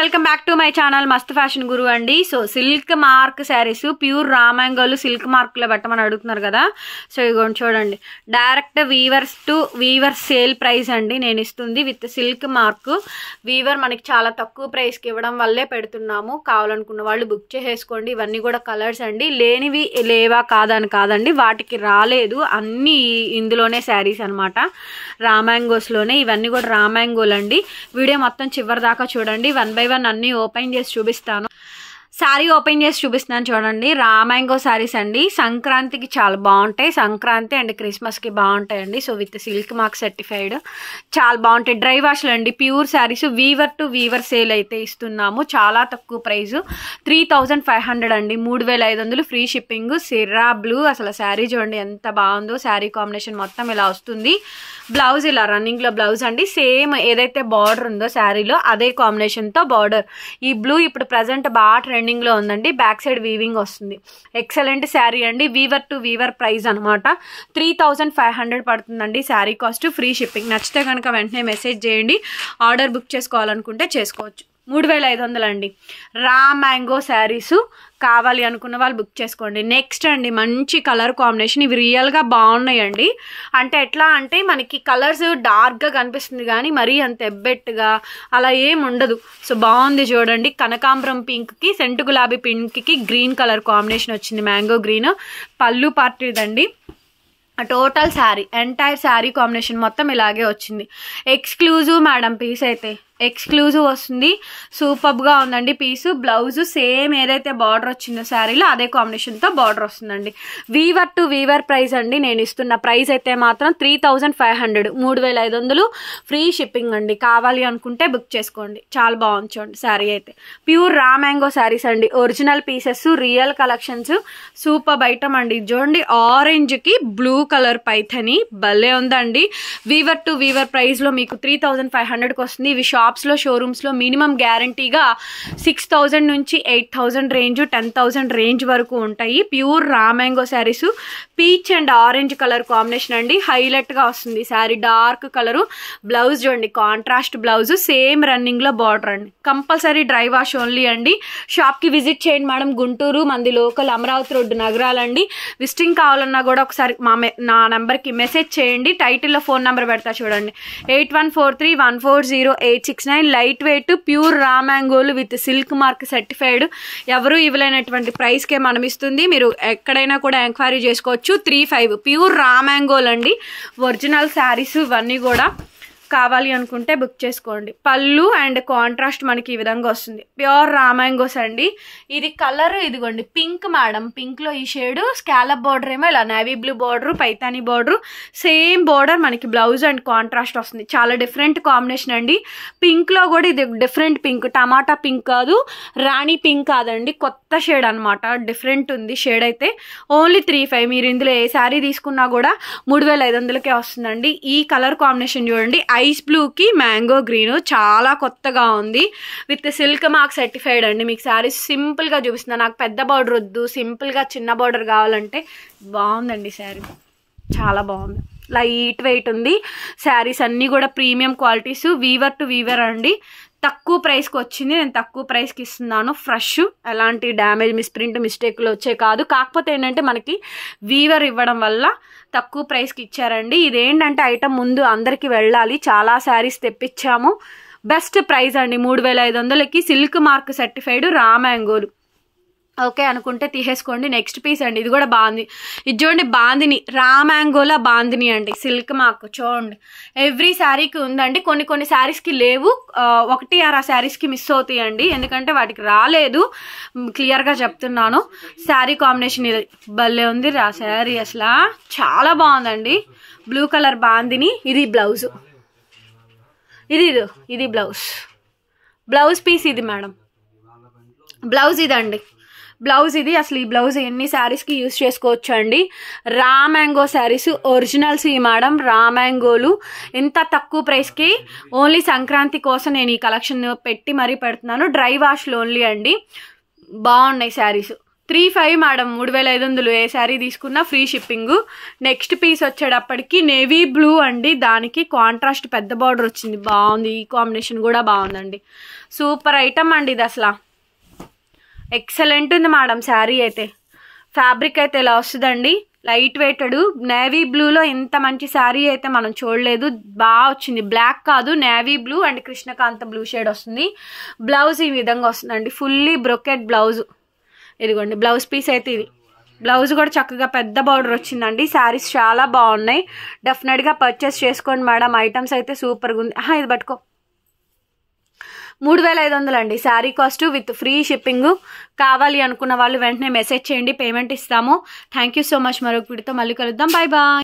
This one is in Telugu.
Welcome back to my channel మస్త్ ఫ్యాషన్ గురు అండి. So silk mark saris pure రామాంగోలు సిల్క్ మార్క్లో పెట్టమని అడుగుతున్నారు కదా. సో ఇగోండి చూడండి, direct weavers to weaver sale price అండి నేను ఇస్తుంది విత్ సిల్క్ మార్క్. వీవర్ మనకి చాలా తక్కువ ప్రైస్కి ఇవ్వడం వల్లే పెడుతున్నాము. కావాలనుకున్న వాళ్ళు బుక్ చేసేసుకోండి. ఇవన్నీ కూడా కలర్స్ అండి, లేనివి లేవా కాదని కాదండి, వాటికి రాలేదు, అన్నీ ఇందులోనే శారీస్ అనమాట, రామాంగోస్లోనే. ఇవన్నీ కూడా రామాంగోలు అండి. వీడియో మొత్తం చివరి దాకా చూడండి. 1 by 1 అన్నీ ఓపెన్ చేసి చూపిస్తాను. శారీ ఓపెన్ చేసి చూపిస్తున్నాను చూడండి. రామాంగో శారీస్ అండి, సంక్రాంతికి చాలా బాగుంటాయి. సంక్రాంతి అండ్ క్రిస్మస్కి బాగుంటాయండి. So with silk mark certified చాలా బాగుంటాయి. డ్రై వాష్లు అండి, pure saris, weaver to weaver sale అయితే ఇస్తున్నాము. చాలా తక్కువ ప్రైస్, 3500 అండి, 3500 ఫ్రీ షిప్పింగ్. సిరా బ్లూ, అసలు శారీ చూడండి ఎంత బాగుందో. శారీ కాంబినేషన్ మొత్తం ఇలా వస్తుంది. బ్లౌజ్ ఇలా రన్నింగ్లో బ్లౌజ్ అండి, సేమ్ ఏదైతే బార్డర్ ఉందో శారీలో అదే కాంబినేషన్తో బార్డర్. ఈ బ్లూ ఇప్పుడు ప్రజెంట్ బాగా ట్రెండింగ్లో ఉందండి. బ్యాక్ సైడ్ వీవింగ్ వస్తుంది. ఎక్సలెంట్ శారీ అండి, వీవర్ టు వీవర్ ప్రైస్ అనమాట. 3500 పడుతుందండి శారీ కాస్ట్, ఫ్రీ షిప్పింగ్. నచ్చితే కనుక వెంటనే మెసేజ్ చేయండి. ఆర్డర్ బుక్ చేసుకోవాలనుకుంటే చేసుకోవచ్చు. 3500 అండి రామాంగో శారీసు. కావాలి అనుకున్న వాళ్ళు బుక్ చేసుకోండి. నెక్స్ట్ అండి, మంచి కలర్ కాంబినేషన్. ఇవి రియల్గా బాగున్నాయండి. అంటే ఎట్లా అంటే మనకి కలర్స్ డార్క్గా కనిపిస్తుంది కానీ మరీ అంత ఎబ్బెట్టుగా అలా ఏమి ఉండదు. సో బాగుంది చూడండి. కనకాంబరం పింక్కి సెంటు గులాబీ పింక్కి గ్రీన్ కలర్ కాంబినేషన్ వచ్చింది, మ్యాంగో గ్రీన్. పళ్ళు పార్టీదండి. Total sari, entire sari combination మొత్తం ఇలాగే వచ్చింది. ఎక్స్క్లూజివ్ మేడం పీస్ అయితే ఎక్స్క్లూజివ్ వస్తుంది. సూపర్గా ఉందండి పీసు. బ్లౌజ్ సేమ్ ఏదైతే బార్డర్ వచ్చిందో శారీలో అదే కాంబినేషన్తో బార్డర్ వస్తుందండి. వీవర్ టు వీవర్ ప్రైస్ అండి నేను ఇస్తున్న ప్రైస్ అయితే మాత్రం 3500, 3500 ఫ్రీ షిప్పింగ్ అండి. కావాలి అనుకుంటే బుక్ చేసుకోండి. చాలా బాగుంది చూడండి శారీ అయితే. ప్యూర్ రామాంగో శారీస్ అండి, original pieces, real collections, super item అండి. చూడండి, ఆరెంజ్కి బ్లూ కలర్ పైథని భలే ఉందండి. వీవర్ టు వీవర్ ప్రైస్లో మీకు 3500కి వస్తుంది. ఇవి షాప్స్లో షోరూమ్స్లో మినిమం గ్యారంటీగా 6000 నుంచి 8000 రేంజ్, 10000 రేంజ్ వరకు ఉంటాయి. ప్యూర్ రామాంగో saris, peach and orange colour combination అండి. హైలైట్గా వస్తుంది శారీ. Dark colour. బ్లౌజ్ చూడండి, కాంట్రాస్ట్ బ్లౌజ్, సేమ్ రన్నింగ్లో బార్డర్ అండి. కంపల్సరీ డ్రై వాష్ ఓన్లీ అండి. షాప్కి విజిట్ చేయండి మేడం. గుంటూరు మంది లోకల్, అమరావతి రోడ్డు నగరాలండి. విజిటింగ్ కావాలన్నా కూడా ఒకసారి నా నెంబర్కి మెసేజ్ చేయండి. టైటిల్లో ఫోన్ నెంబర్ పెడతా చూడండి, 8143140869. లైట్ వెయిట్ ప్యూర్ రామాంగోలు విత్ సిల్క్ మార్క్ సర్టిఫైడ్. ఎవరు ఇవ్వలేనటువంటి ప్రైస్కే మనం ఇస్తుంది. మీరు ఎక్కడైనా కూడా ఎంక్వైరీ చేసుకోవచ్చు. 35 ప్యూర్ రామాంగోలు అండి, ఒరిజినల్ శారీస్ ఇవన్నీ కూడా. కావాలి అనుకుంటే బుక్ చేసుకోండి. పళ్ళు అండ్ కాంట్రాస్ట్ మనకి ఈ విధంగా వస్తుంది. ప్యూర్ రామాంగోస్ అండి. ఇది కలర్ ఇదిగోండి పింక్ మేడం. పింక్లో ఈ షేడ్, స్కాలప్ బార్డర్ ఏమో ఇలా navy blue border, Paithani border, same border మనకి బ్లౌజ్ అండ్ కాంట్రాస్ట్ వస్తుంది. చాలా డిఫరెంట్ కాంబినేషన్ అండి. పింక్లో కూడా ఇది డిఫరెంట్ పింక్, టమాటా పింక్ కాదు, రాణి పింక్ కాదండి, కొత్త షేడ్ అనమాట. డిఫరెంట్ ఉంది షేడ్ అయితే. ఓన్లీ 35. మీరు ఇందులో ఏ శారీ తీసుకున్నా కూడా 3500కే వస్తుందండి. ఈ కలర్ కాంబినేషన్ చూడండి, ఐస్ బ్లూకి మ్యాంగో గ్రీన్, చాలా కొత్తగా ఉంది. విత్ సిల్క్ మార్క్ సర్టిఫైడ్ అండి. మీకు శారీస్ సింపుల్గా చూపిస్తున్నా. నాకు పెద్ద బార్డర్ వద్దు, సింపుల్గా చిన్న బార్డర్ కావాలంటే బాగుందండి శారీ, చాలా బాగుంది. లైట్ వెయిట్ ఉంది. శారీస్ అన్నీ కూడా premium qualities, weaver to weaver అండి. తక్కువ ప్రైస్కి వచ్చింది, నేను తక్కువ ప్రైస్కి ఇస్తున్నాను. ఫ్రెష్, ఎలాంటి డ్యామేజ్, మిస్ప్రింట్, మిస్టేక్లు వచ్చే కాదు. కాకపోతే ఏంటంటే మనకి వీవర్ ఇవ్వడం వల్ల తక్కువ ప్రైస్కి ఇచ్చారండి. ఇదేంటంటే ఐటమ్ ముందు అందరికీ వెళ్ళాలి. చాలా శారీస్ తెప్పించాము. బెస్ట్ ప్రైస్ అండి, 3500కి సిల్క్ మార్క్ సర్టిఫైడ్ రామాంగోలు. ఓకే అనుకుంటే తీసేసుకోండి. నెక్స్ట్ పీస్ అండి, ఇది కూడా బాంది. ఇది చూడండి, బాందిని, రామాంగోలా బాందిని అండి, సిల్క్ మార్క్. చూడండి, ఎవ్రీ శారీకి ఉందండి. కొన్ని శారీస్కి లేవు, 1-6 శారీస్కి మిస్ అవుతాయండి, ఎందుకంటే వాటికి రాలేదు. క్లియర్గా చెప్తున్నాను. శారీ కాంబినేషన్ ఇది భలే ఉంది. రా శారీ అసలు చాలా బాగుందండి. Blue colour bandhani. ఇది బ్లౌజ్, ఇది బ్లౌజ్ పీస్. ఇది మేడం బ్లౌజ్ ఇదండి. బ్లౌజ్ ఇది. అసలు ఈ బ్లౌజ్ ఎన్ని శారీస్కి యూజ్ చేసుకోవచ్చు అండి. రామాంగో శారీస్ ఒరిజినల్స్ ఈ మేడం. రామాంగోలు ఎంత తక్కువ ప్రైస్కి, ఓన్లీ సంక్రాంతి కోసం నేను ఈ కలెక్షన్ పెట్టి మరీ పెడుతున్నాను. డ్రై వాష్లు ఓన్లీ అండి. బాగున్నాయి శారీస్. 3,500 మేడం, 3,500 ఏ శారీ తీసుకున్నా ఫ్రీ షిప్పింగ్. నెక్స్ట్ పీస్ వచ్చేటప్పటికి నేవీ బ్లూ అండి, దానికి కాంట్రాస్ట్ పెద్ద బార్డర్ వచ్చింది, బాగుంది. ఈ కాంబినేషన్ కూడా బాగుందండి, సూపర్ ఐటమ్ అండి ఇది. అసలు ఎక్సలెంట్ ఉంది మేడం శారీ అయితే. ఫ్యాబ్రిక్ అయితే ఇలా వస్తుందండి, లైట్ వెయిటెడ్ నేవీ బ్లూలో ఇంత మంచి శారీ అయితే మనం చూడలేదు. బాగా వచ్చింది, బ్లాక్ కాదు navy blue and Krishnakanta blue shade వస్తుంది. బ్లౌజ్ ఈ విధంగా వస్తుందండి, ఫుల్లీ బ్రొకెట్ బ్లౌజ్. ఇదిగోండి బ్లౌజ్ పీస్ అయితే ఇది. బ్లౌజ్ కూడా చక్కగా పెద్ద బార్డర్ వచ్చిందండి. శారీస్ చాలా బాగున్నాయి, డెఫినెట్గా పర్చేస్ చేసుకోండి మేడం. ఐటమ్స్ అయితే సూపర్గా ఉంది. ఇది పట్టుకో, 3,500 అండి sari cost with free shipping. కావాలి అనుకున్న వాళ్ళు వెంటనే మెసేజ్ చేయండి, పేమెంట్ ఇస్తాము. Thank you so much. మరొక వీడియోతో మళ్ళీ కలుద్దాం. Bye bye.